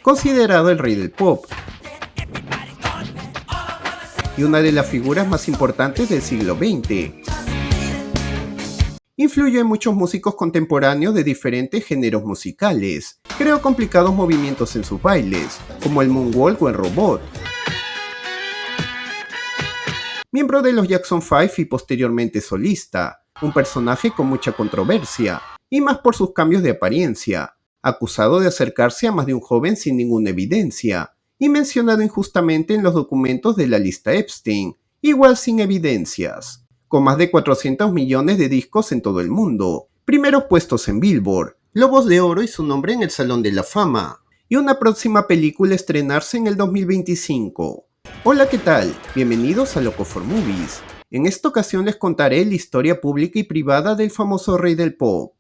considerado el rey del pop y una de las figuras más importantes del siglo XX. Influyó en muchos músicos contemporáneos de diferentes géneros musicales. Creó complicados movimientos en sus bailes, como el moonwalk o el robot. Miembro de los Jackson 5 y posteriormente solista, un personaje con mucha controversia, y más por sus cambios de apariencia, acusado de acercarse a más de un joven sin ninguna evidencia, y mencionado injustamente en los documentos de la lista Epstein, igual sin evidencias. Con más de 400 millones de discos en todo el mundo, primeros puestos en Billboard, Globos de Oro y su nombre en el Salón de la Fama, y una próxima película a estrenarse en el 2025. Hola, ¿qué tal? Bienvenidos a Loco for Movies. En esta ocasión les contaré la historia pública y privada del famoso rey del pop.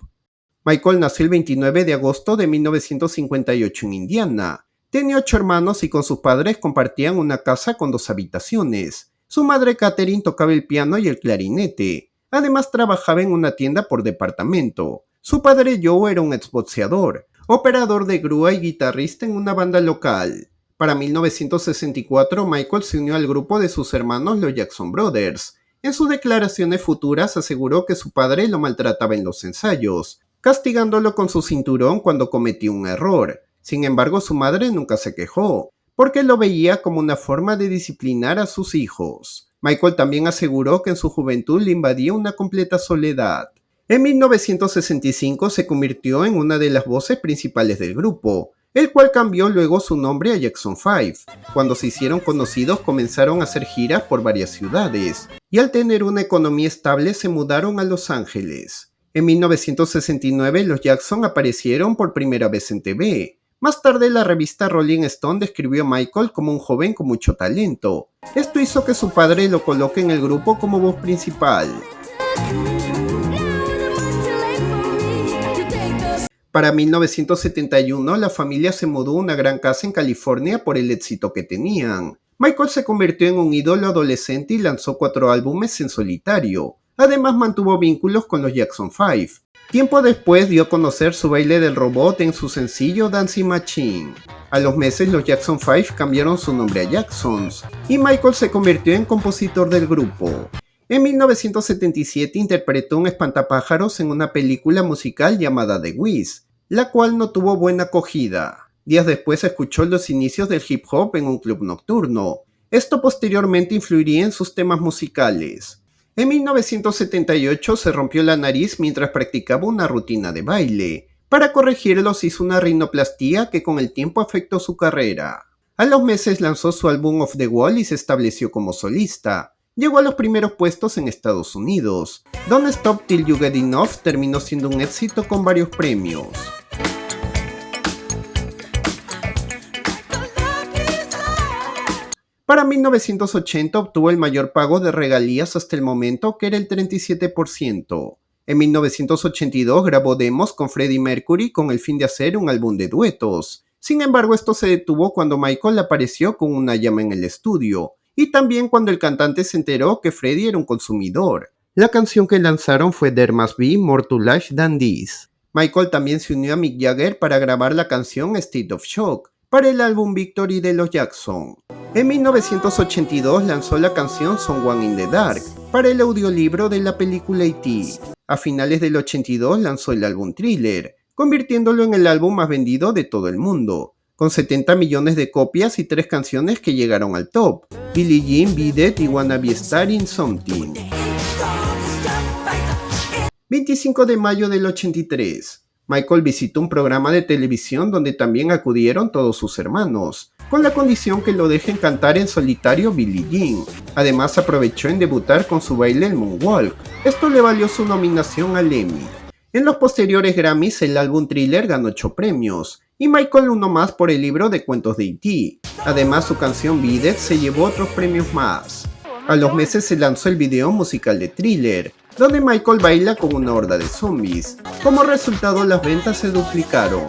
Michael nació el 29 de agosto de 1958 en Indiana. Tenía 8 hermanos y con sus padres compartían una casa con 2 habitaciones. Su madre Catherine tocaba el piano y el clarinete. Además trabajaba en una tienda por departamento. Su padre Joe era un exboxeador, operador de grúa y guitarrista en una banda local. Para 1964, Michael se unió al grupo de sus hermanos los Jackson Brothers. En sus declaraciones futuras aseguró que su padre lo maltrataba en los ensayos, castigándolo con su cinturón cuando cometió un error. Sin embargo, su madre nunca se quejó, porque lo veía como una forma de disciplinar a sus hijos. Michael también aseguró que en su juventud le invadía una completa soledad. En 1965 se convirtió en una de las voces principales del grupo, el cual cambió luego su nombre a Jackson 5. Cuando se hicieron conocidos comenzaron a hacer giras por varias ciudades, y al tener una economía estable se mudaron a Los Ángeles. En 1969 los Jackson aparecieron por primera vez en TV. Más tarde la revista Rolling Stone describió a Michael como un joven con mucho talento. Esto hizo que su padre lo coloque en el grupo como voz principal. Para 1971 la familia se mudó a una gran casa en California por el éxito que tenían. Michael se convirtió en un ídolo adolescente y lanzó 4 álbumes en solitario. Además mantuvo vínculos con los Jackson 5. Tiempo después dio a conocer su baile del robot en su sencillo Dancing Machine. A los meses los Jackson 5 cambiaron su nombre a Jacksons, y Michael se convirtió en compositor del grupo. En 1977 interpretó un espantapájaros en una película musical llamada The Wiz, la cual no tuvo buena acogida. Días después escuchó los inicios del hip hop en un club nocturno. Esto posteriormente influiría en sus temas musicales. En 1978 se rompió la nariz mientras practicaba una rutina de baile. Para corregirlo se hizo una rinoplastia que con el tiempo afectó su carrera. A los meses lanzó su álbum Off the Wall y se estableció como solista. Llegó a los primeros puestos en Estados Unidos. Don't Stop Till You Get Enough terminó siendo un éxito con varios premios. Para 1980 obtuvo el mayor pago de regalías hasta el momento, que era el 37%. En 1982 grabó demos con Freddie Mercury con el fin de hacer un álbum de duetos. Sin embargo, esto se detuvo cuando Michael apareció con una llama en el estudio, y también cuando el cantante se enteró que Freddie era un consumidor. La canción que lanzaron fue There Must Be More to Life Than This. Michael también se unió a Mick Jagger para grabar la canción State of Shock para el álbum Victory de los Jackson. En 1982 lanzó la canción Someone in the Dark para el audiolibro de la película E.T. A finales del 82 lanzó el álbum Thriller, convirtiéndolo en el álbum más vendido de todo el mundo, con 70 millones de copias y 3 canciones que llegaron al top: Billie Jean, Beat It y Wanna Be a Star in Something. 25 de mayo del 83. Michael visitó un programa de televisión donde también acudieron todos sus hermanos, con la condición que lo dejen cantar en solitario Billie Jean. Además aprovechó en debutar con su baile el moonwalk. Esto le valió su nominación al Emmy. En los posteriores Grammys el álbum Thriller ganó 8 premios, y Michael uno más por el libro de cuentos de E.T. Además su canción Beat It se llevó otros premios más. A los meses se lanzó el video musical de Thriller, donde Michael baila con una horda de zombies. Como resultado, las ventas se duplicaron.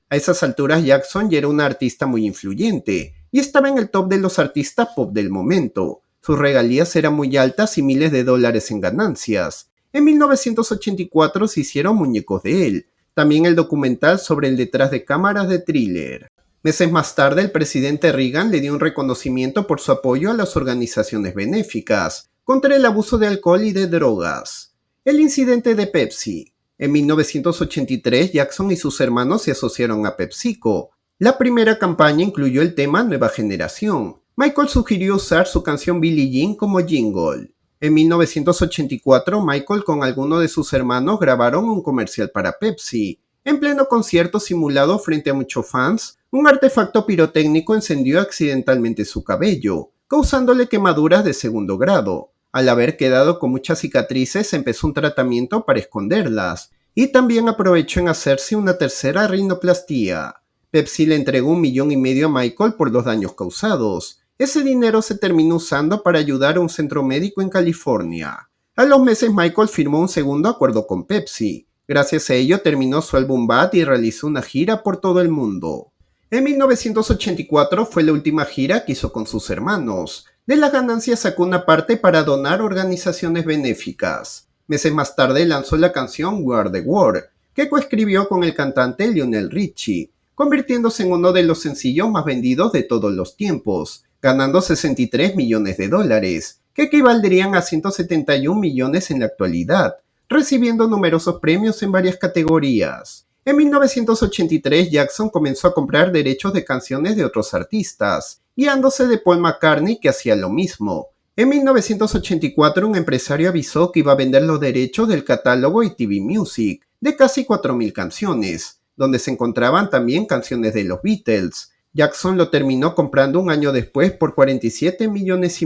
A esas alturas Jackson ya era una artista muy influyente, y estaba en el top de los artistas pop del momento. Sus regalías eran muy altas y miles de dólares en ganancias. En 1984 se hicieron muñecos de él. también el documental sobre el detrás de cámaras de Thriller. Meses más tarde, el presidente Reagan le dio un reconocimiento por su apoyo a las organizaciones benéficas contra el abuso de alcohol y de drogas. El incidente de Pepsi. En 1983, Jackson y sus hermanos se asociaron a PepsiCo. La primera campaña incluyó el tema Nueva Generación. Michael sugirió usar su canción Billie Jean como jingle. En 1984, Michael con algunos de sus hermanos grabaron un comercial para Pepsi. En pleno concierto simulado frente a muchos fans, un artefacto pirotécnico encendió accidentalmente su cabello, causándole quemaduras de segundo grado. Al haber quedado con muchas cicatrices, empezó un tratamiento para esconderlas, y también aprovechó en hacerse una tercera rinoplastia. Pepsi le entregó $1,5 millones a Michael por los daños causados. Ese dinero se terminó usando para ayudar a un centro médico en California. A los meses, Michael firmó un segundo acuerdo con Pepsi. Gracias a ello terminó su álbum Bad y realizó una gira por todo el mundo. En 1984 fue la última gira que hizo con sus hermanos. De las ganancias sacó una parte para donar a organizaciones benéficas. Meses más tarde lanzó la canción We Are the World, que coescribió con el cantante Lionel Richie, convirtiéndose en uno de los sencillos más vendidos de todos los tiempos, ganando $63 millones, que equivaldrían a 171 millones en la actualidad, recibiendo numerosos premios en varias categorías. En 1983, Jackson comenzó a comprar derechos de canciones de otros artistas, guiándose de Paul McCartney, que hacía lo mismo. En 1984, un empresario avisó que iba a vender los derechos del catálogo ATV Music, de casi 4,000 canciones, donde se encontraban también canciones de los Beatles. Jackson lo terminó comprando un año después por $47,5 millones.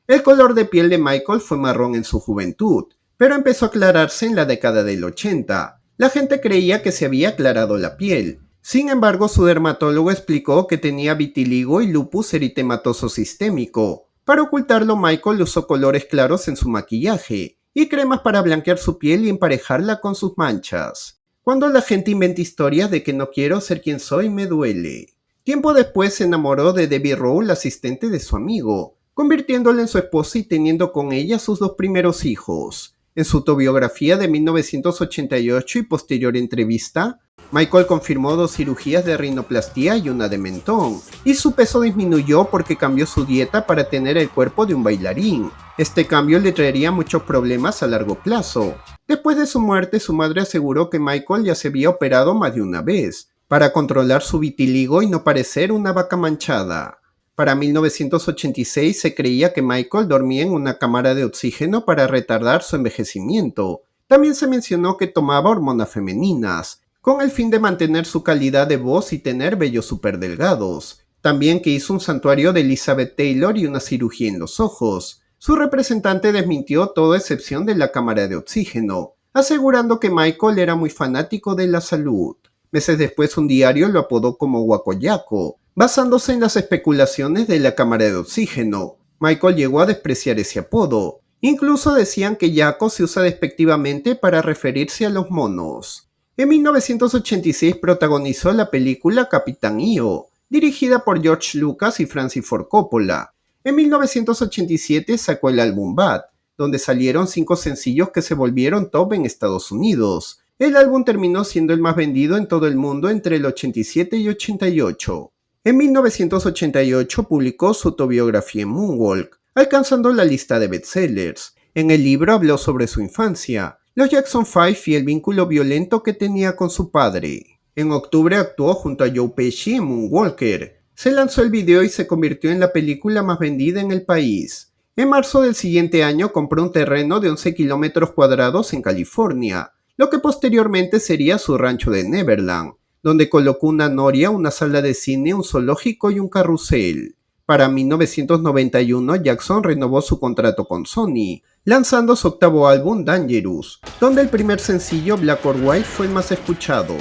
El color de piel de Michael fue marrón en su juventud, pero empezó a aclararse en la década del 80. La gente creía que se había aclarado la piel. Sin embargo, su dermatólogo explicó que tenía vitiligo y lupus eritematoso sistémico. Para ocultarlo, Michael usó colores claros en su maquillaje y cremas para blanquear su piel y emparejarla con sus manchas. Cuando la gente inventa historias de que no quiero ser quien soy, me duele. Tiempo después se enamoró de Debbie Rowe, la asistente de su amigo, convirtiéndola en su esposa y teniendo con ella sus 2 primeros hijos. En su autobiografía de 1988 y posterior entrevista, Michael confirmó 2 cirugías de rinoplastia y una de mentón, y su peso disminuyó porque cambió su dieta para tener el cuerpo de un bailarín. Este cambio le traería muchos problemas a largo plazo. Después de su muerte, su madre aseguró que Michael ya se había operado más de una vez, para controlar su vitiligo y no parecer una vaca manchada. Para 1986 se creía que Michael dormía en una cámara de oxígeno para retardar su envejecimiento. También se mencionó que tomaba hormonas femeninas, con el fin de mantener su calidad de voz y tener vellos superdelgados. También que hizo un santuario de Elizabeth Taylor y una cirugía en los ojos. Su representante desmintió toda excepción de la cámara de oxígeno, asegurando que Michael era muy fanático de la salud. Meses después, un diario lo apodó como Guacoyaco, basándose en las especulaciones de la cámara de oxígeno. Michael llegó a despreciar ese apodo. Incluso decían que Yaco se usa despectivamente para referirse a los monos. En 1986 protagonizó la película Capitán EO, dirigida por George Lucas y Francis Ford Coppola. En 1987 sacó el álbum Bad, donde salieron 5 sencillos que se volvieron top en Estados Unidos. El álbum terminó siendo el más vendido en todo el mundo entre el 87 y 88. En 1988 publicó su autobiografía Moonwalk, alcanzando la lista de bestsellers. En el libro habló sobre su infancia, los Jackson 5 y el vínculo violento que tenía con su padre. En octubre actuó junto a Joe Pesci en Moonwalker. Se lanzó el video y se convirtió en la película más vendida en el país. En marzo del siguiente año compró un terreno de 11 kilómetros cuadrados en California, lo que posteriormente sería su rancho de Neverland, donde colocó una noria, una sala de cine, un zoológico y un carrusel. Para 1991, Jackson renovó su contrato con Sony, lanzando su 8º álbum Dangerous, donde el primer sencillo Black or White fue el más escuchado.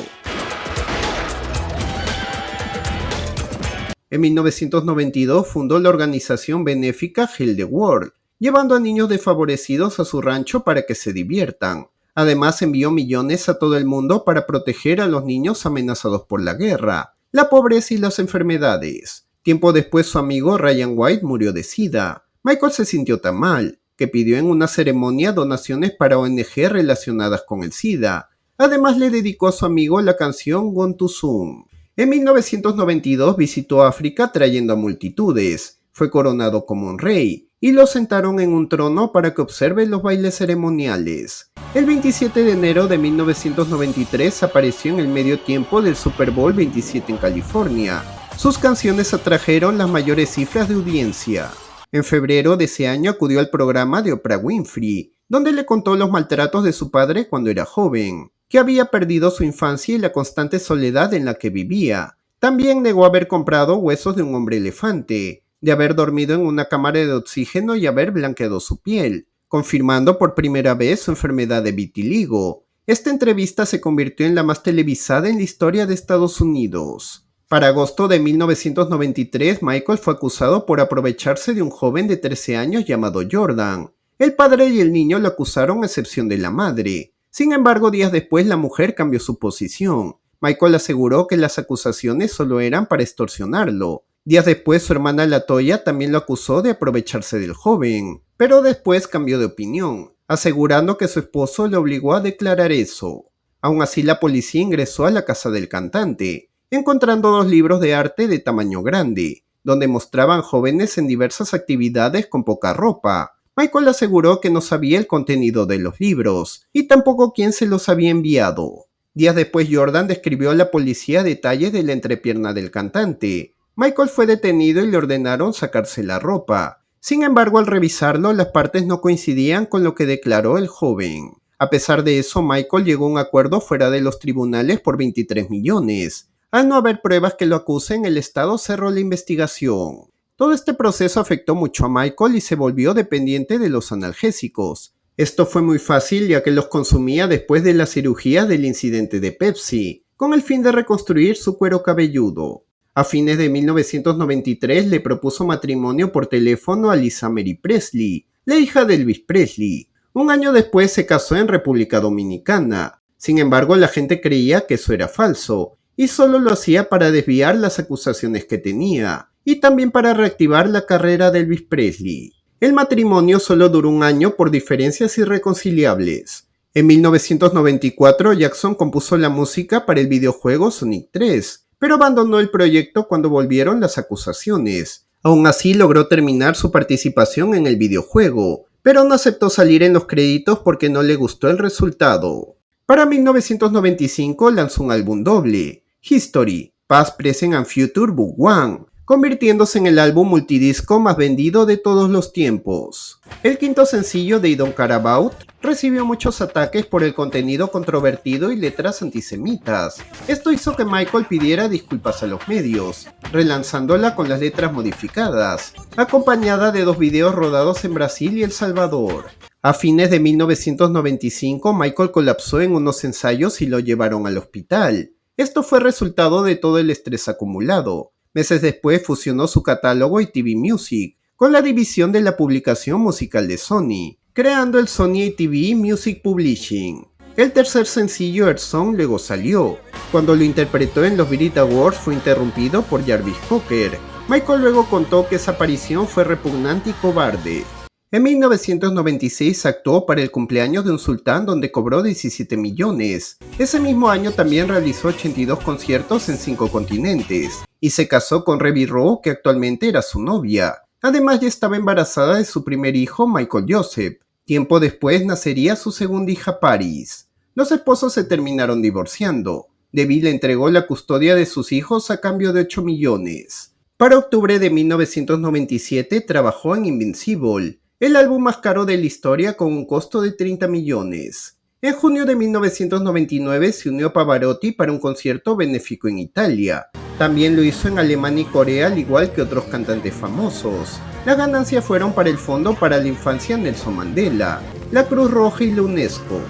En 1992 fundó la organización benéfica Heal the World, llevando a niños desfavorecidos a su rancho para que se diviertan. Además envió millones a todo el mundo para proteger a los niños amenazados por la guerra, la pobreza y las enfermedades. Tiempo después su amigo Ryan White murió de SIDA. Michael se sintió tan mal, que pidió en una ceremonia donaciones para ONG relacionadas con el SIDA. Además le dedicó a su amigo la canción Gone Too Soon. En 1992 visitó África trayendo a multitudes, fue coronado como un rey y lo sentaron en un trono para que observe los bailes ceremoniales. El 27 de enero de 1993 apareció en el medio tiempo del Super Bowl 27 en California. Sus canciones atrajeron las mayores cifras de audiencia. En febrero de ese año acudió al programa de Oprah Winfrey, donde le contó los maltratos de su padre cuando era joven, que había perdido su infancia y la constante soledad en la que vivía. También negó haber comprado huesos de un hombre elefante, de haber dormido en una cámara de oxígeno y haber blanqueado su piel, confirmando por primera vez su enfermedad de vitiligo. Esta entrevista se convirtió en la más televisada en la historia de Estados Unidos. Para agosto de 1993, Michael fue acusado por aprovecharse de un joven de 13 años llamado Jordan. El padre y el niño lo acusaron a excepción de la madre. Sin embargo, días después la mujer cambió su posición. Michael aseguró que las acusaciones solo eran para extorsionarlo. Días después su hermana LaToya también lo acusó de aprovecharse del joven, pero después cambió de opinión, asegurando que su esposo le obligó a declarar eso. Aún así la policía ingresó a la casa del cantante, encontrando 2 libros de arte de tamaño grande, donde mostraban jóvenes en diversas actividades con poca ropa. Michael aseguró que no sabía el contenido de los libros, y tampoco quién se los había enviado. Días después Jordan describió a la policía detalles de la entrepierna del cantante. Michael fue detenido y le ordenaron sacarse la ropa. Sin embargo, al revisarlo, las partes no coincidían con lo que declaró el joven. A pesar de eso, Michael llegó a un acuerdo fuera de los tribunales por 23 millones. Al no haber pruebas que lo acusen, el Estado cerró la investigación. Todo este proceso afectó mucho a Michael y se volvió dependiente de los analgésicos. Esto fue muy fácil ya que los consumía después de la cirugía del incidente de Pepsi, con el fin de reconstruir su cuero cabelludo. A fines de 1993 le propuso matrimonio por teléfono a Lisa Marie Presley, la hija de Elvis Presley. Un año después se casó en República Dominicana. Sin embargo, la gente creía que eso era falso, y solo lo hacía para desviar las acusaciones que tenía, y también para reactivar la carrera de Elvis Presley. El matrimonio solo duró un año por diferencias irreconciliables. En 1994, Jackson compuso la música para el videojuego Sonic 3, pero abandonó el proyecto cuando volvieron las acusaciones. Aún así, logró terminar su participación en el videojuego, pero no aceptó salir en los créditos porque no le gustó el resultado. Para 1995 lanzó un álbum doble, History, Past, Present and Future Book 1, convirtiéndose en el álbum multidisco más vendido de todos los tiempos. El quinto sencillo de I Don't Care About recibió muchos ataques por el contenido controvertido y letras antisemitas. Esto hizo que Michael pidiera disculpas a los medios, relanzándola con las letras modificadas, acompañada de 2 videos rodados en Brasil y El Salvador. A fines de 1995, Michael colapsó en unos ensayos y lo llevaron al hospital. Esto fue resultado de todo el estrés acumulado. Meses después fusionó su catálogo y TV Music con la división de la publicación musical de Sony, creando el Sony ATV Music Publishing. El tercer sencillo, Earth Song, luego salió. Cuando lo interpretó en los Brit Awards fue interrumpido por Jarvis Cocker. Michael luego contó que esa aparición fue repugnante y cobarde. En 1996 actuó para el cumpleaños de un sultán donde cobró 17 millones. Ese mismo año también realizó 82 conciertos en 5 continentes y se casó con Ruby Rowe, que actualmente era su novia. Además ya estaba embarazada de su primer hijo, Michael Joseph. Tiempo después nacería su segunda hija, Paris. Los esposos se terminaron divorciando. Debbie le entregó la custodia de sus hijos a cambio de 8 millones. Para octubre de 1997 trabajó en Invincible, el álbum más caro de la historia con un costo de 30 millones. En junio de 1999 se unió a Pavarotti para un concierto benéfico en Italia. También lo hizo en Alemania y Corea, al igual que otros cantantes famosos. Las ganancias fueron para el Fondo para la Infancia Nelson Mandela, la Cruz Roja y la UNESCO.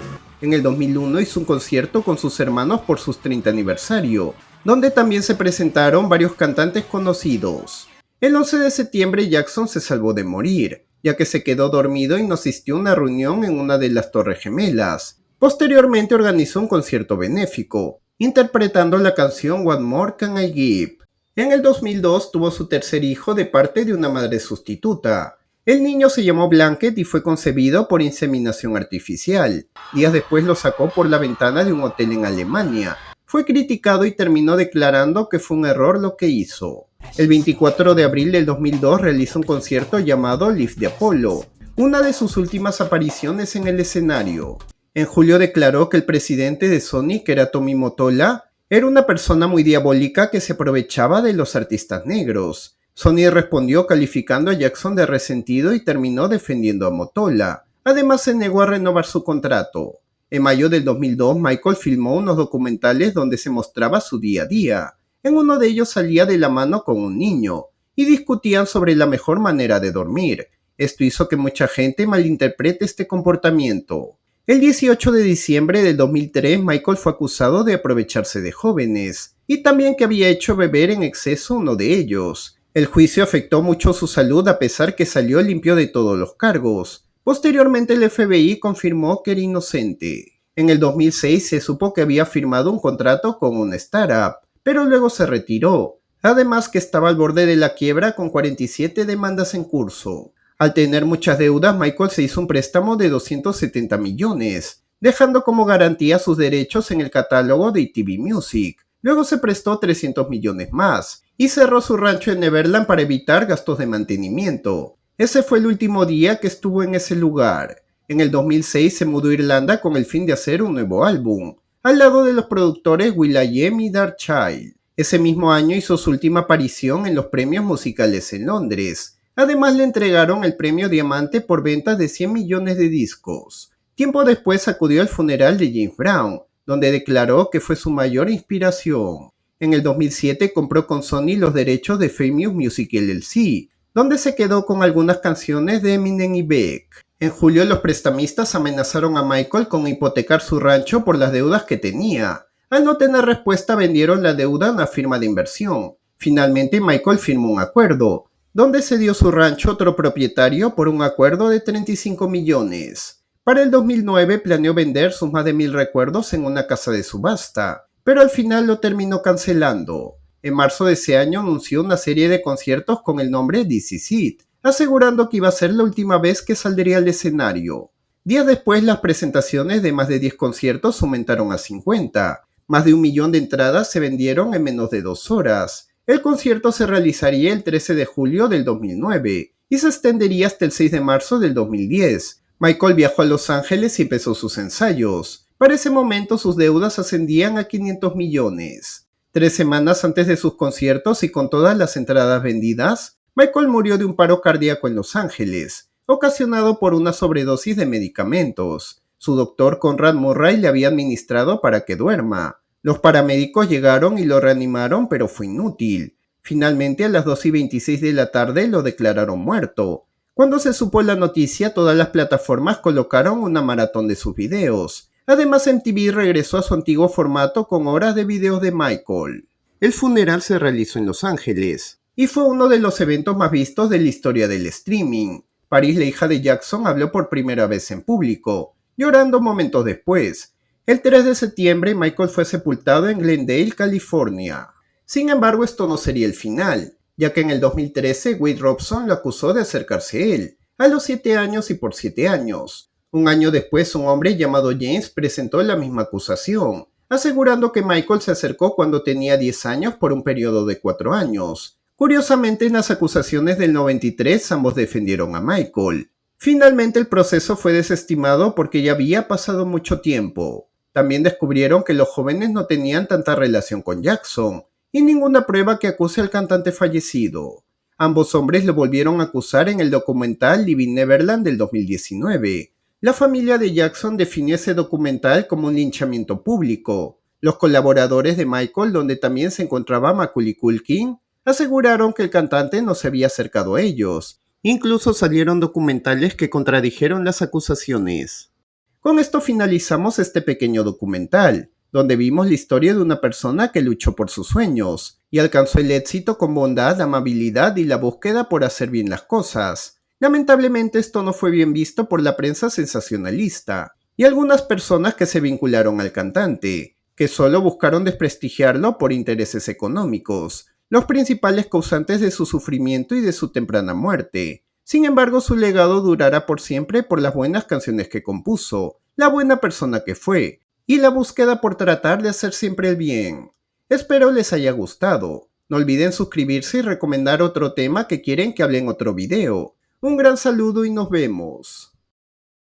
En el 2001 hizo un concierto con sus hermanos por su 30 aniversario, donde también se presentaron varios cantantes conocidos. El 11 de septiembre Jackson se salvó de morir, ya que se quedó dormido y no asistió a una reunión en una de las Torres Gemelas. Posteriormente organizó un concierto benéfico, interpretando la canción What More Can I Give. En el 2002 tuvo su tercer hijo de parte de una madre sustituta. El niño se llamó Blanket y fue concebido por inseminación artificial. Días después lo sacó por la ventana de un hotel en Alemania. Fue criticado y terminó declarando que fue un error lo que hizo. El 24 de abril del 2002 realizó un concierto llamado Live the Apollo, una de sus últimas apariciones en el escenario. En julio declaró que el presidente de Sony, que era Tommy Mottola, era una persona muy diabólica que se aprovechaba de los artistas negros. Sony respondió calificando a Jackson de resentido y terminó defendiendo a Mottola. Además se negó a renovar su contrato. En mayo del 2002, Michael filmó unos documentales donde se mostraba su día a día. En uno de ellos salía de la mano con un niño y discutían sobre la mejor manera de dormir. Esto hizo que mucha gente malinterprete este comportamiento. El 18 de diciembre del 2003, Michael fue acusado de aprovecharse de jóvenes y también que había hecho beber en exceso uno de ellos. El juicio afectó mucho su salud a pesar que salió limpio de todos los cargos. Posteriormente el FBI confirmó que era inocente. En el 2006 se supo que había firmado un contrato con una startup, pero luego se retiró. Además que estaba al borde de la quiebra con 47 demandas en curso. Al tener muchas deudas, Michael se hizo un préstamo de 270 millones, dejando como garantía sus derechos en el catálogo de ETV Music. Luego se prestó 300 millones más y cerró su rancho en Neverland para evitar gastos de mantenimiento. Ese fue el último día que estuvo en ese lugar. En el 2006 se mudó a Irlanda con el fin de hacer un nuevo álbum, al lado de los productores will.i.am y Darkchild. Ese mismo año hizo su última aparición en los premios musicales en Londres. Además le entregaron el premio Diamante por ventas de 100 millones de discos. Tiempo después acudió al funeral de James Brown, donde declaró que fue su mayor inspiración. En el 2007 compró con Sony los derechos de Famous Music LLC, donde se quedó con algunas canciones de Eminem y Beck. En julio los prestamistas amenazaron a Michael con hipotecar su rancho por las deudas que tenía. Al no tener respuesta vendieron la deuda a una firma de inversión. Finalmente Michael firmó un acuerdo, donde cedió su rancho a otro propietario por un acuerdo de 35 millones. Para el 2009 planeó vender sus más de 1000 recuerdos en una casa de subasta, pero al final lo terminó cancelando. En marzo de ese año anunció una serie de conciertos con el nombre This Is It, asegurando que iba a ser la última vez que saldría al escenario. Días después las presentaciones de más de 10 conciertos aumentaron a 50. Más de 1 millón de entradas se vendieron en menos de 2 horas. El concierto se realizaría el 13 de julio del 2009 y se extendería hasta el 6 de marzo del 2010. Michael viajó a Los Ángeles y empezó sus ensayos. Para ese momento sus deudas ascendían a 500 millones. 3 semanas antes de sus conciertos y con todas las entradas vendidas, Michael murió de un paro cardíaco en Los Ángeles, ocasionado por una sobredosis de medicamentos. Su doctor Conrad Murray le había administrado para que duerma. Los paramédicos llegaron y lo reanimaron, pero fue inútil. Finalmente, a las 2:26 de la tarde lo declararon muerto. Cuando se supo la noticia, todas las plataformas colocaron una maratón de sus videos. Además, MTV regresó a su antiguo formato con horas de videos de Michael. El funeral se realizó en Los Ángeles y fue uno de los eventos más vistos de la historia del streaming. Paris, la hija de Jackson, habló por primera vez en público, llorando momentos después. El 3 de septiembre, Michael fue sepultado en Glendale, California. Sin embargo, esto no sería el final, ya que en el 2013 Wade Robson lo acusó de acercarse a él, a los 7 años y por 7 años. Un año después, un hombre llamado James presentó la misma acusación, asegurando que Michael se acercó cuando tenía 10 años por un periodo de 4 años. Curiosamente, en las acusaciones del 93, ambos defendieron a Michael. Finalmente, el proceso fue desestimado porque ya había pasado mucho tiempo. También descubrieron que los jóvenes no tenían tanta relación con Jackson, y ninguna prueba que acuse al cantante fallecido. Ambos hombres lo volvieron a acusar en el documental Living Neverland del 2019. La familia de Jackson definió ese documental como un linchamiento público. Los colaboradores de Michael, donde también se encontraba Macaulay Culkin, aseguraron que el cantante no se había acercado a ellos. Incluso salieron documentales que contradijeron las acusaciones. Con esto finalizamos este pequeño documental, donde vimos la historia de una persona que luchó por sus sueños y alcanzó el éxito con bondad, amabilidad y la búsqueda por hacer bien las cosas. Lamentablemente esto no fue bien visto por la prensa sensacionalista y algunas personas que se vincularon al cantante, que solo buscaron desprestigiarlo por intereses económicos, los principales causantes de su sufrimiento y de su temprana muerte. Sin embargo, su legado durará por siempre por las buenas canciones que compuso, la buena persona que fue, y la búsqueda por tratar de hacer siempre el bien. Espero les haya gustado. No olviden suscribirse y recomendar otro tema que quieren que hable en otro video. Un gran saludo y nos vemos.